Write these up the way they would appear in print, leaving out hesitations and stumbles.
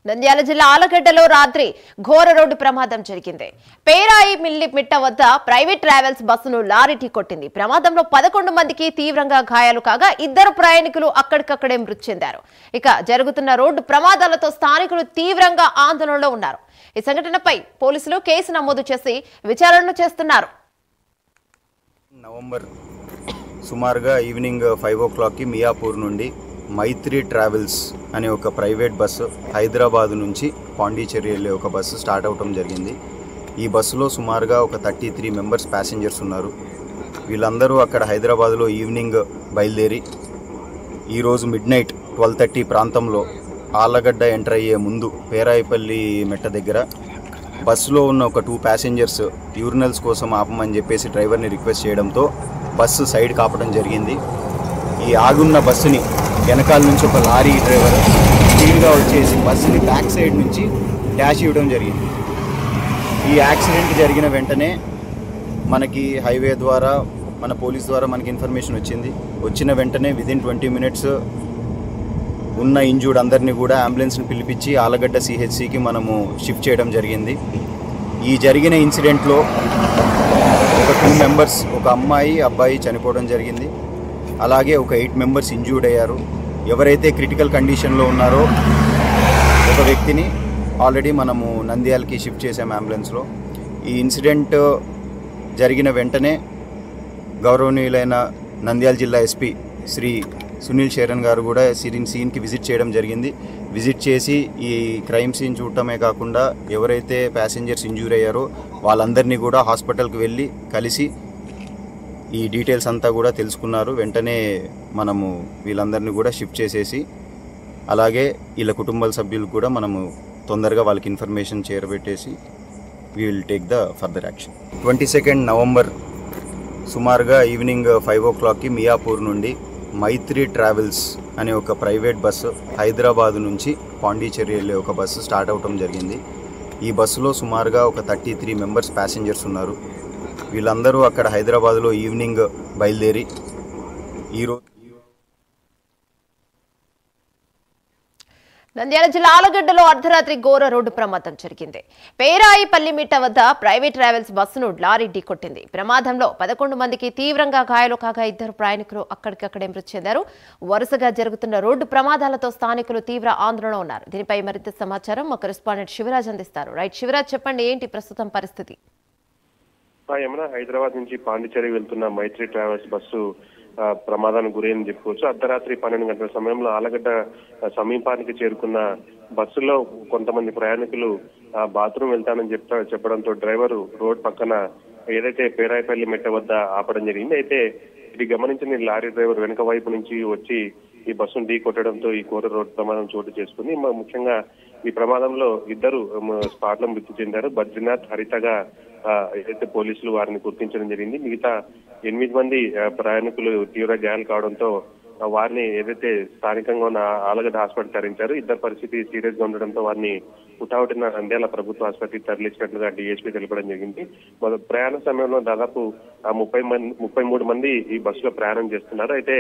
నంద్యాల జిల్లా ఆలగడ్డలో రాత్రి ఘోర రోడ్డు ప్రమాదం జరిగింది. పేరాయి మిల్లి మిట్ట వద్ద ప్రైవేట్ ట్రావెల్స్ బస్సును లారీ ఢీకొట్టింది. ప్రమాదంలో 11 మందికి తీవ్రంగా గాయాలు కాగా 2 ప్రయాణికులు అక్కడికక్కడే మృతి చెందారు. ఇక జరుగుతున్న రోడ్డు ప్రమాదాలతో స్థానికులు తీవ్రంగా ఆందోళనలో ఉన్నారు. ఈ సంఘటనపై పోలీసులు కేసు నమోదు చేసి విచారణ చేస్తున్నారు. నవంబర్ సుమారుగా ఈవినింగ్ 5 o'clockకి మియాపూర్ నుండి మైత్రి ట్రావెల్స్ అనే ఒక ప్రైవేట్ బస్సు హైదరాబాద్ నుంచి పాండిచేరి వెళ్ళే ఒక బస్సు స్టార్ట్ అవటం జరిగింది. ఈ బస్సులో సుమారుగా ఒక 33 మెంబర్స్ ప్యాసింజర్స్ ఉన్నారు. వీళ్ళందరూ అక్కడ హైదరాబాద్లో ఈవినింగ్ బయలుదేరి ఈరోజు మిడ్నైట్ 12:30 ప్రాంతంలో ఆలగడ్డ ఎంటర్ అయ్యే ముందు పేరాయిపల్లి మెట్ట దగ్గర బస్సులో ఉన్న ఒక 2 ప్యాసింజర్స్ యూరినల్స్ కోసం ఆపమని చెప్పేసి డ్రైవర్ని రిక్వెస్ట్ చేయడంతో బస్సు సైడ్ కాపడం జరిగింది. ఈ ఆగున్న బస్సుని వెనకాల నుంచి ఒక లారీ డ్రైవర్ స్పీడ్గా వచ్చేసి బస్సుని బ్యాక్ సైడ్ నుంచి డాష్ ఇవ్వడం జరిగింది. ఈ యాక్సిడెంట్ జరిగిన వెంటనే మనకి హైవే ద్వారా మన పోలీస్ ద్వారా మనకి ఇన్ఫర్మేషన్ వచ్చిన వెంటనే విదిన్ 20 minutes ఉన్న ఇంజూర్డ్ అందరినీ కూడా అంబులెన్స్ని పిలిపించి ఆలగడ్డ సిహెచ్సికి మనము షిఫ్ట్ చేయడం జరిగింది. ఈ జరిగిన ఇన్సిడెంట్లో ఒక 2 members ఒక అమ్మాయి అబ్బాయి చనిపోవడం జరిగింది. అలాగే ఒక 8 members ఇంజూర్డ్ అయ్యారు. ఎవరైతే క్రిటికల్ కండిషన్లో ఉన్నారో ఒక వ్యక్తిని ఆల్రెడీ మనము నంద్యాలకి షిఫ్ట్ చేసాము అంబులెన్స్లో. ఈ ఇన్సిడెంట్ జరిగిన వెంటనే గౌరవనీయులైన నంద్యాల జిల్లా ఎస్పీ శ్రీ సునీల్ శరణ్ గారు కూడా సీన్కి విజిట్ చేయడం జరిగింది. విజిట్ చేసి ఈ క్రైమ్ సీన్ చూడటమే కాకుండా ఎవరైతే ప్యాసింజర్స్ ఇంజూర్ అయ్యారో వాళ్ళందరినీ కూడా హాస్పిటల్కి వెళ్ళి కలిసి ఈ డీటెయిల్స్ అంతా కూడా తెలుసుకున్నారు. వెంటనే మనము వీళ్ళందరినీ కూడా షిఫ్ట్ చేసేసి అలాగే వీళ్ళ కుటుంబ సభ్యులకు కూడా మనము తొందరగా వాళ్ళకి ఇన్ఫర్మేషన్ చేరబెట్టేసి we will take the further action. 22 November సుమారుగా ఈవినింగ్ 5 o'clockకి మియాపూర్ నుండి మైత్రి ట్రావెల్స్ అనే ఒక ప్రైవేట్ బస్సు హైదరాబాద్ నుంచి పాండిచేరి వెళ్ళే ఒక బస్సు స్టార్ట్ అవటం జరిగింది. ఈ బస్సులో సుమారుగా ఒక 33 మెంబర్స్ ప్యాసింజర్స్ ఉన్నారు. వీళ్ళందరూ అక్కడ హైదరాబాద్లో ఈవినింగ్ బయలుదేరి ఈరోజు నంద్యాల జిల్లా ఆలగడ్డలో అర్ధరాత్రి ఘోర రోడ్డు ప్రమాదం జరిగింది. పేరాయిపల్లి మిట్ట వద్ద ప్రైవేట్ ట్రావెల్స్ బస్సును లారీ ఢీకొట్టింది. ప్రమాదంలో 11 మందికి తీవ్రంగా గాయాలు కాగా 2 ప్రయాణికులు అక్కడికక్కడే మృతి చెందారు. వరుసగా జరుగుతున్న రోడ్డు ప్రమాదాలతో స్థానికులు తీవ్ర ఆందోళన ఉన్నారు. దీనిపై మరింత సమాచారం మా కరెస్పాండెంట్ శివరాజ్ అందిస్తారు. రైట్ శివరాజ్, చెప్పండి, ఏంటి ప్రస్తుతం పరిస్థితి? యమున, హైదరాబాద్ నుంచి పాండిచేరి వెళ్తున్న మైత్రి ట్రావెల్స్ బస్సు ప్రమాదానికి గురైందని చెప్పుకోవచ్చు. అర్ధరాత్రి 12 గంటల సమయంలో ఆలగడ్డ సమీపానికి చేరుకున్న బస్సులో కొంతమంది ప్రయాణికులు బాత్రూమ్ వెళ్తానని చెప్పడంతో డ్రైవరు రోడ్ పక్కన ఏదైతే పేరాయిపల్లి మెట్ట వద్ద ఆపడం జరిగింది. అయితే ఇది గమనించిన లారీ డ్రైవర్ వెనుక వైపు నుంచి వచ్చి ఈ బస్సును ఢీ కొట్టడంతో ఈ ఘోర రోడ్డు ప్రమాదం చోటు చేసుకుంది. ముఖ్యంగా ఈ ప్రమాదంలో 2 స్పాట్ లో మృతి చెందారు. బద్రీనాథ్, హరితగా ఏదైతే పోలీసులు వారిని గుర్తించడం జరిగింది. మిగతా 8 మంది ప్రయాణికులు తీవ్ర గాయాలు కావడంతో వారిని ఏదైతే స్థానికంగా ఉన్న ఆలగడ్డ హాస్పిటల్ తరలించారు. 2 పరిస్థితి సీరియస్ గా ఉండడంతో వారిని హుటాహుటిన నంద్యాల ప్రభుత్వ ఆసుపత్రికి తరలించినట్లుగా డిఎస్పీ తెలపడం జరిగింది. ప్రయాణ సమయంలో దాదాపు 33 మంది ఈ బస్సులో ప్రయాణం చేస్తున్నారు. అయితే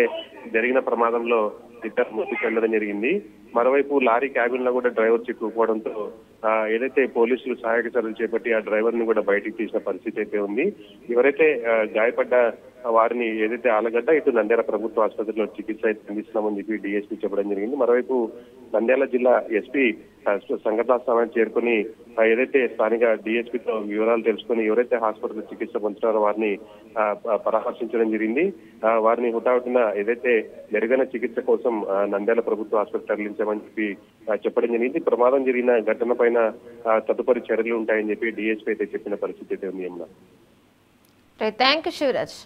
జరిగిన ప్రమాదంలో 2 మృతి చెందడం జరిగింది. మరోవైపు లారీ క్యాబిన్ లో కూడా డ్రైవర్ చిక్కుకుపోవడంతో ఏదైతే పోలీసులు సహాయక చర్యలు చేపట్టి ఆ డ్రైవర్ ని కూడా బయటికి తీసిన పరిస్థితి అయితే ఉంది. ఎవరైతే గాయపడ్డ వారిని ఏదైతే ఆలగడ్డ ఇటు నంద్యాల ప్రభుత్వ ఆసుపత్రిలో చికిత్స అందిస్తున్నామని చెప్పి డిఎస్పీ చెప్పడం జరిగింది. మరోవైపు నంద్యాల జిల్లా ఎస్పీ సంఘటనా స్థానానికి చేరుకుని ఏదైతే స్థానిక డిఎస్పీతో వివరాలు తెలుసుకుని ఎవరైతే హాస్పిటల్ చికిత్స పొందుతున్నారో వారిని పరామర్శించడం జరిగింది. వారిని హుటాహుటిన ఏదైతే మెరుగైన చికిత్స కోసం నంద్యాల ప్రభుత్వ ఆసుపత్రి తరలించామని చెప్పి చెప్పడం జరిగింది. ప్రమాదం జరిగిన ఘటన పైన తదుపరి చర్యలు ఉంటాయని చెప్పి డిఎస్పీ అయితే చెప్పిన పరిస్థితి అయితే ఉంది. Thank you Shivraj.